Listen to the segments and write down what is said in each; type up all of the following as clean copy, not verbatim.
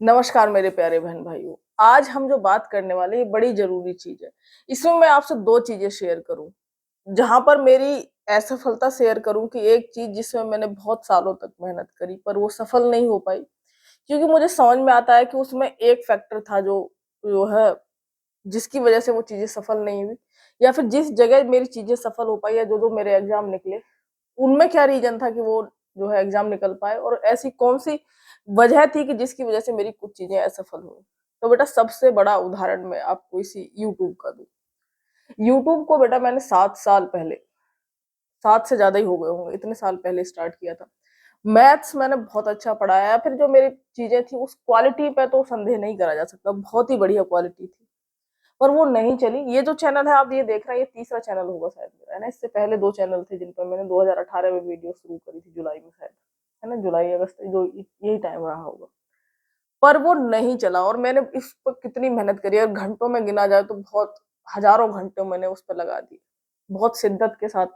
नमस्कार मेरे प्यारे बहन भाइयों। आज हम जो बात करने वाले, ये बड़ी जरूरी चीज है। इसमें मैं आपसे दो चीजें शेयर करूं, जहां पर मेरी असफलता शेयर करूं कि एक चीज जिसमें मैंने बहुत सालों तक मेहनत करी पर वो सफल नहीं हो पाई, क्योंकि मुझे समझ में आता है कि उसमें एक फैक्टर था जो जो है जिसकी वजह से वो चीजें सफल नहीं हुई, या फिर जिस जगह मेरी चीजें सफल हो पाई या जो जो मेरे एग्जाम निकले उनमें क्या रीजन था कि वो जो है एग्जाम निकल पाए, और ऐसी कौन सी वजह थी कि जिसकी वजह से मेरी कुछ चीजें असफल हुई। तो बेटा सबसे बड़ा उदाहरण मैं आपको इसी यूट्यूब का दूं। यूट्यूब को बेटा मैंने 7 साल पहले, 7 से ज्यादा ही हो गए होंगे, इतने साल पहले स्टार्ट किया था। मैथ्स मैंने बहुत अच्छा पढ़ाया, फिर जो मेरी चीजें थी उस क्वालिटी पे तो संदेह नहीं करा जा सकता, बहुत ही बढ़िया क्वालिटी थी, पर वो नहीं चली। ये जो चैनल है आप ये देख रहे हैं, ये तीसरा चैनल होगा शायद मेरा, है ना। इससे पहले दो चैनल थे जिन पर मैंने 2018 में वीडियो शुरू करी थी, जुलाई में शायद, है ना, जुलाई अगस्त जो यही टाइम रहा होगा। पर वो नहीं चला, और मैंने इस पर कितनी मेहनत करी है, घंटों में गिना जाए तो बहुत हजारों घंटे मैंने उस पर लगा दिए, बहुत शिद्दत के साथ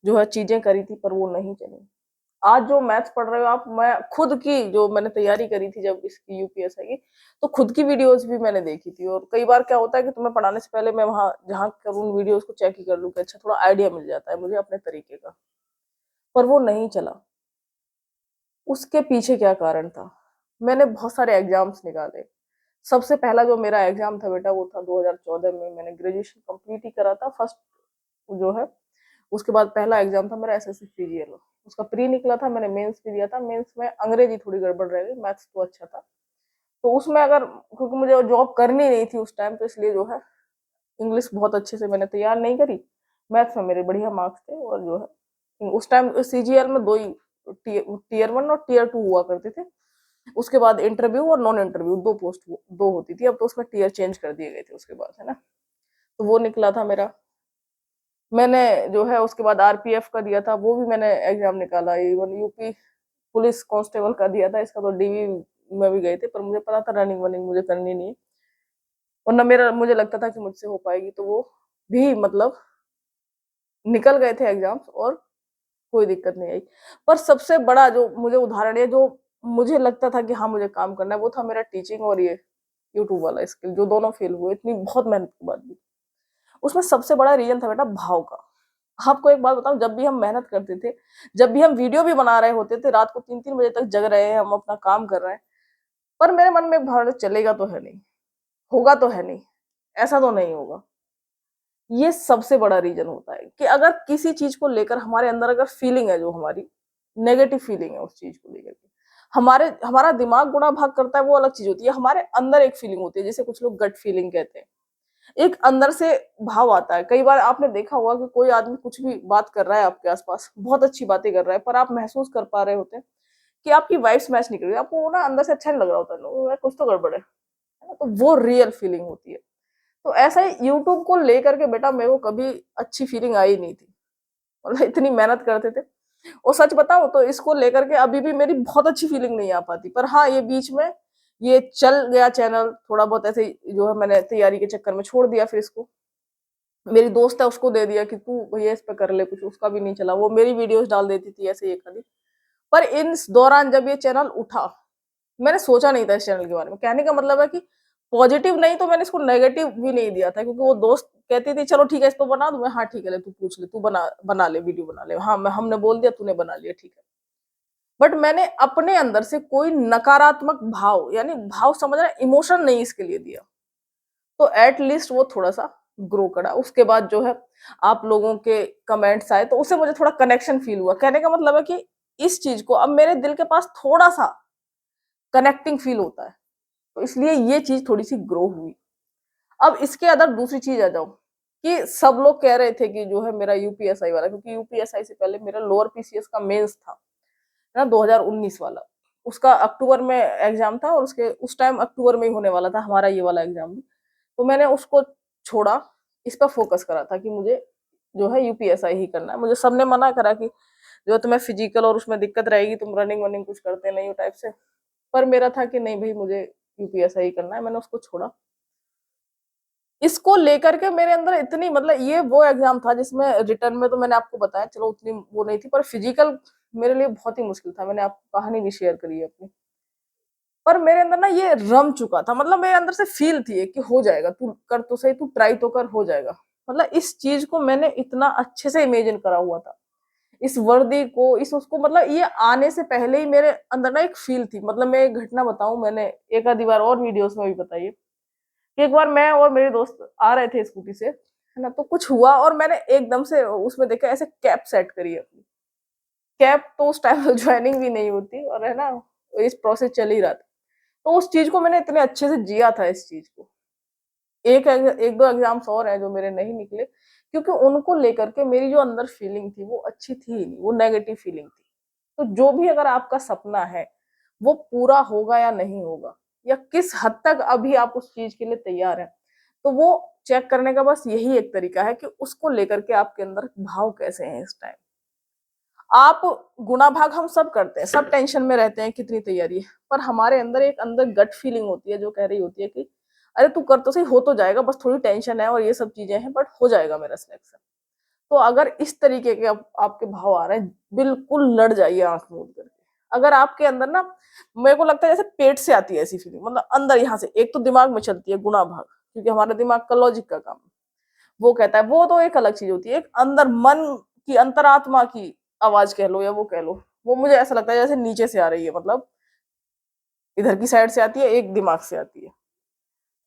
जो है चीजें करी थी, पर वो नहीं चली। आज जो मैथ्स पढ़ रहे हो आप, मैं खुद की जो मैंने तैयारी करी थी जब इसकी यूपीएससी की, तो खुद की वीडियोस भी मैंने देखी थी। और कई बार क्या होता है कि तुम्हें पढ़ाने से पहले मैं वहां जहां करूँ वीडियोस को चेक ही कर लूं कि अच्छा थोड़ा आइडिया मिल जाता है मुझे अपने तरीके का, पर वो नहीं चला। उसके पीछे क्या कारण था? मैंने बहुत सारे एग्जाम्स निकाले। सबसे पहला जो मेरा एग्जाम था बेटा, वो था 2014 में, मैंने ग्रेजुएशन कंप्लीट ही करा था फर्स्ट जो है। उसके बाद पहला एग्जाम था मेरा एसएससी सीजीएल, उसका प्री निकला था, मैंने मेंस भी दिया था। मेंस में अंग्रेजी थोड़ी गड़बड़ रह गई, मैथ्स तो अच्छा था। तो उसमें अगर, क्योंकि मुझे जॉब करनी नहीं थी उस टाइम, तो इसलिए जो है इंग्लिश बहुत अच्छे से मैंने तैयार नहीं करी। मैथ्स में मेरे बढ़िया मार्क्स थे, और जो है उस टाइम सीजीएल में दो ही टीयर 1 और टीयर 2 हुआ करते थे। उसके बाद इंटरव्यू और नॉन इंटरव्यू दो पोस्ट दो होती थी, अब तो उसमें टीयर चेंज कर दिए गए थे उसके बाद, है ना। तो वो निकला था मेरा। मैंने जो है उसके बाद आरपीएफ का दिया था, वो भी मैंने एग्जाम निकाला। इवन यूपी पुलिस कांस्टेबल का दिया था, इसका तो डीवी में भी गए थे, पर मुझे पता था रनिंग वनिंग मुझे करनी नहीं है, और न मेरा मुझे लगता था कि मुझसे हो पाएगी, तो वो भी मतलब निकल गए थे एग्जाम्स, और कोई दिक्कत नहीं आई। पर सबसे बड़ा जो मुझे उदाहरण है, जो मुझे लगता था कि हाँ मुझे काम करना है, वो था मेरा टीचिंग और ये यूट्यूब वाला स्किल, जो दोनों फेल हुए इतनी बहुत मेहनत के बाद भी। उसमें सबसे बड़ा रीजन था बेटा भाव का। आपको एक बात बताऊं, जब भी हम मेहनत करते थे, जब भी हम वीडियो भी बना रहे होते थे, रात को 3-3 बजे तक जग रहे हैं, हम अपना काम कर रहे हैं, पर मेरे मन में एक भावना, चलेगा तो है नहीं, होगा तो है नहीं, ऐसा तो नहीं होगा। ये सबसे बड़ा रीजन होता है कि अगर किसी चीज को लेकर हमारे अंदर अगर फीलिंग है, जो हमारी नेगेटिव फीलिंग है उस चीज को लेकर के, हमारे हमारा दिमाग गुणा भाग करता है, वो अलग चीज होती है। हमारे अंदर एक फीलिंग होती है, जिसे कुछ लोग गट फीलिंग कहते हैं। एक अंदर से भाव आता है। कई बार आपने देखा होगा कि कोई आदमी कुछ भी बात कर रहा है आपके आसपास, बहुत अच्छी बातें कर रहा है, पर आप महसूस कर पा रहे होते हैं कि आपकी वाइब्स मैच नहीं कर रही, आपको ना अंदर से अच्छा नहीं लग रहा होता है, कुछ तो गड़बड़ है ना? तो वो रियल फीलिंग होती है। तो ऐसा ही यूट्यूब को लेकर के बेटा मेरे को कभी अच्छी फीलिंग आई नहीं थी, मतलब इतनी मेहनत करते थे। और सच बताऊं तो इसको लेकर के अभी भी मेरी बहुत अच्छी फीलिंग नहीं आ पाती, पर हाँ ये बीच में ये चल गया चैनल थोड़ा बहुत ऐसे जो है, मैंने तैयारी के चक्कर में छोड़ दिया, फिर इसको मेरी दोस्त है उसको दे दिया कि तू भैया इस पे कर ले कुछ, उसका भी नहीं चला, वो मेरी वीडियोस डाल देती थी ऐसे ही खाली। पर इन दौरान जब ये चैनल उठा, मैंने सोचा नहीं था इस चैनल के बारे में। कहने का मतलब है कि पॉजिटिव नहीं तो मैंने इसको नेगेटिव भी नहीं दिया था, क्योंकि वो दोस्त कहती थी चलो ठीक है इस पर बना दूं मैं, हाँ ठीक है ले तू पूछ ले, तू बना बना ले, वीडियो बना ले, हाँ मैं हमने बोल दिया तूने बना लिया ठीक है। बट मैंने अपने अंदर से कोई नकारात्मक भाव, यानी भाव समझ रहे, इमोशन नहीं इसके लिए दिया, तो एटलीस्ट वो थोड़ा सा ग्रो करा। उसके बाद जो है आप लोगों के कमेंट्स आए, तो उससे मुझे थोड़ा कनेक्शन फील हुआ। कहने का मतलब है कि इस चीज को अब मेरे दिल के पास थोड़ा सा कनेक्टिंग फील होता है, तो इसलिए ये चीज थोड़ी सी ग्रो हुई। अब इसके अंदर दूसरी चीज आ जाओ, कि सब लोग कह रहे थे कि जो है मेरा यूपीएसआई वाला, क्योंकि यूपीएसआई से पहले मेरा लोअर पीसीएस का मेंस था ना, 2019 वाला। उसका अक्टूबर में एग्जाम था, और उसके उस टाइम अक्टूबर में ही होने वाला था हमारा ये वाला एग्जाम भी। तो मैंने उसको छोड़ा, इस पर फोकस करा था कि मुझे जो है यूपीएसआई ही करना है। मुझे सबने मना करा कि जो तुम्हें फिजिकल और उसमें दिक्कत रहेगी, तुम रनिंग वनिंग कुछ करते नहीं हो टाइप से, पर मेरा था कि नहीं भाई मुझे यूपीएसआई करना है, मैंने उसको छोड़ा। इसको लेकर के मेरे अंदर इतनी, मतलब ये वो एग्जाम था जिसमें रिटर्न में तो मैंने आपको बताया चलो उतनी वो नहीं थी, पर फिजिकल मेरे लिए बहुत ही मुश्किल था। मैंने आपको कहानी भी शेयर करी है अपनी। पर मेरे अंदर ना ये रम चुका था, मतलब मेरे अंदर से फील थी कि हो जाएगा, तू कर तो सही, तू ट्राई तो कर, हो जाएगा। मतलब इस चीज को मैंने इतना अच्छे से इमेजिन करा हुआ था, इस वर्दी को, इस उसको, मतलब ये आने से पहले ही मेरे अंदर ना एक फील थी। मतलब मैं एक घटना बताऊं, मैंने एक आधी बार और वीडियोस में भी बताई है कि एक बार मैं और मेरे दोस्त आ रहे थे स्कूटी से, है ना, तो कुछ हुआ और मैंने एकदम से उसमें देखा ऐसे कैप सेट करी है अपनी। कैप तो उस टाइम ज्वाइनिंग भी नहीं होती, और है ना, इस प्रोसेस चल ही रहा था। तो उस चीज को मैंने इतने अच्छे से जिया था, इस चीज को। एक दो एग्जाम्स और हैं जो मेरे नहीं निकले, क्योंकि उनको लेकर के मेरी जो अंदर फीलिंग थी वो अच्छी थी ही नहीं, वो नेगेटिव फीलिंग थी। तो जो भी अगर आपका सपना है वो पूरा होगा या नहीं होगा, या किस हद तक अभी आप उस चीज के लिए तैयार हैं, तो वो चेक करने का बस यही एक तरीका है कि उसको लेकर के आपके अंदर भाव कैसे हैं इस टाइम। आप गुना भाग हम सब करते हैं, सब टेंशन में रहते हैं कितनी तैयारी है, पर हमारे अंदर एक अंदर गट फीलिंग होती है जो कह रही होती है कि अरे तू कर तो सही, हो तो जाएगा, बस थोड़ी टेंशन है और ये सब चीजें हैं, बट हो जाएगा मेरा सिलेक्शन। तो अगर इस तरीके के आपके भाव आ रहे हैं, बिल्कुल लड़ जाइए आंख मूंद करके। अगर आपके अंदर ना, मेरे को लगता है जैसे पेट से आती है ऐसी फीलिंग, मतलब अंदर यहाँ से, एक तो दिमाग में चलती है गुना भाग, क्योंकि हमारे दिमाग का लॉजिक का काम है, वो कहता है, वो तो एक अलग चीज होती है। एक अंदर मन की, अंतरात्मा की आवाज कह लो या वो कह लो, वो मुझे ऐसा लगता है जैसे नीचे से आ रही है, मतलब इधर की साइड से आती है, एक दिमाग से आती है।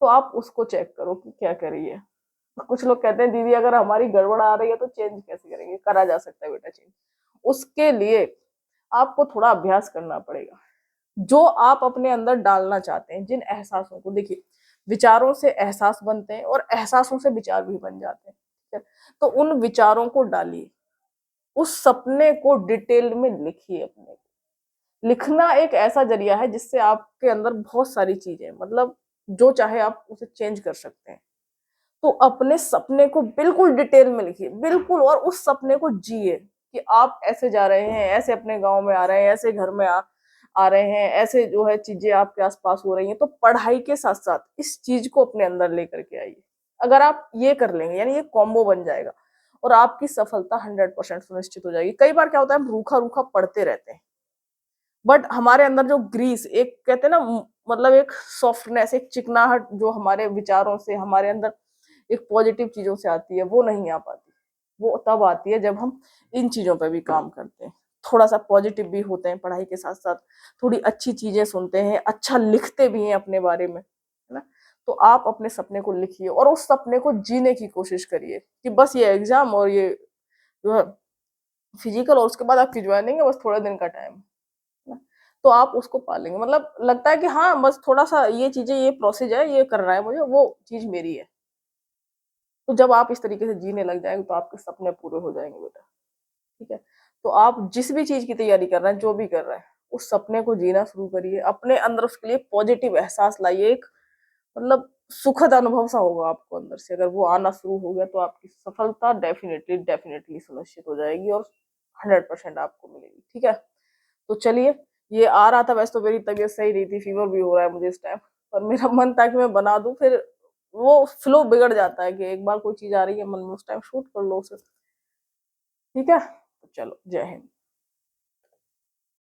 तो आप उसको चेक करो कि क्या कर रही है। कुछ लोग कहते हैं दीदी अगर हमारी गड़बड़ आ रही है तो चेंज कैसे करेंगे? करा जा सकता है बेटा चेंज, उसके लिए आपको थोड़ा अभ्यास करना पड़ेगा। जो आप अपने अंदर डालना चाहते हैं, जिन एहसासों को, देखिए विचारों से एहसास बनते हैं और एहसासों से विचार भी बन जाते हैं, ठीक है? तो उन विचारों को डालिए, उस सपने को डिटेल में लिखिए। अपने लिखना एक ऐसा जरिया है जिससे आपके अंदर बहुत सारी चीजें, मतलब जो चाहे आप उसे चेंज कर सकते हैं। तो अपने सपने को बिल्कुल डिटेल में लिखिए, बिल्कुल, और उस सपने को जिए कि आप ऐसे जा रहे हैं, ऐसे अपने गांव में आ रहे हैं, ऐसे घर में आ रहे हैं, ऐसे जो है चीजें आपके आसपास हो रही हैं। तो पढ़ाई के साथ साथ इस चीज को अपने अंदर लेकर के आइए। अगर आप ये कर लेंगे, यानी ये कॉम्बो बन जाएगा, और आपकी सफलता 100% सुनिश्चित हो जाएगी। कई बार क्या होता है, हम रूखा रूखा पढ़ते रहते हैं, बट हमारे अंदर जो ग्रीस, एक कहते हैं ना, मतलब एक सॉफ्टनेस, एक चिकनाहट जो हमारे विचारों से, हमारे अंदर एक पॉजिटिव चीजों से आती है, वो नहीं आ पाती। वो तब आती है जब हम इन चीजों पे भी काम करते हैं, थोड़ा सा पॉजिटिव भी होते हैं पढ़ाई के साथ साथ, थोड़ी अच्छी चीजें सुनते हैं, अच्छा लिखते भी हैं अपने बारे में, है ना। तो आप अपने सपने को लिखिए और उस सपने को जीने की कोशिश करिए कि बस ये एग्जाम और ये जो है फिजिकल, और उसके बाद आपकी ज्वाइनिंग है, बस थोड़े दिन का टाइम है ना, तो आप उसको पालेंगे। मतलब लगता है कि हाँ बस थोड़ा सा ये चीजें, ये प्रोसेस है, ये करना है मुझे, वो चीज मेरी है। तो जब आप इस तरीके से जीने लग जाएंगे तो आपके सपने पूरे हो जाएंगे बेटा, ठीक है। तो आप जिस भी चीज की तैयारी कर रहे हैं, जो भी कर रहे हैं, उस सपने को जीना शुरू करिए, अपने अंदर उसके लिए पॉजिटिव एहसास लाइए। एक मतलब सुखद अनुभव सा होगा आपको अंदर से, अगर वो आना शुरू हो गया तो आपकी सफलता डेफिनेटली डेफिनेटली सुनिश्चित हो जाएगी और 100% आपको मिलेगी, ठीक है। तो चलिए, ये आ रहा था, वैसे तो मेरी तबीयत सही नहीं थी, फीवर भी हो रहा है मुझे इस टाइम, पर मेरा मन था कि मैं बना दूं, फिर वो फ्लो बिगड़ जाता है कि एक बार कोई चीज आ रही है मन में, उस टाइम शूट कर लो उसे, ठीक है। तो चलो, जय हिंद।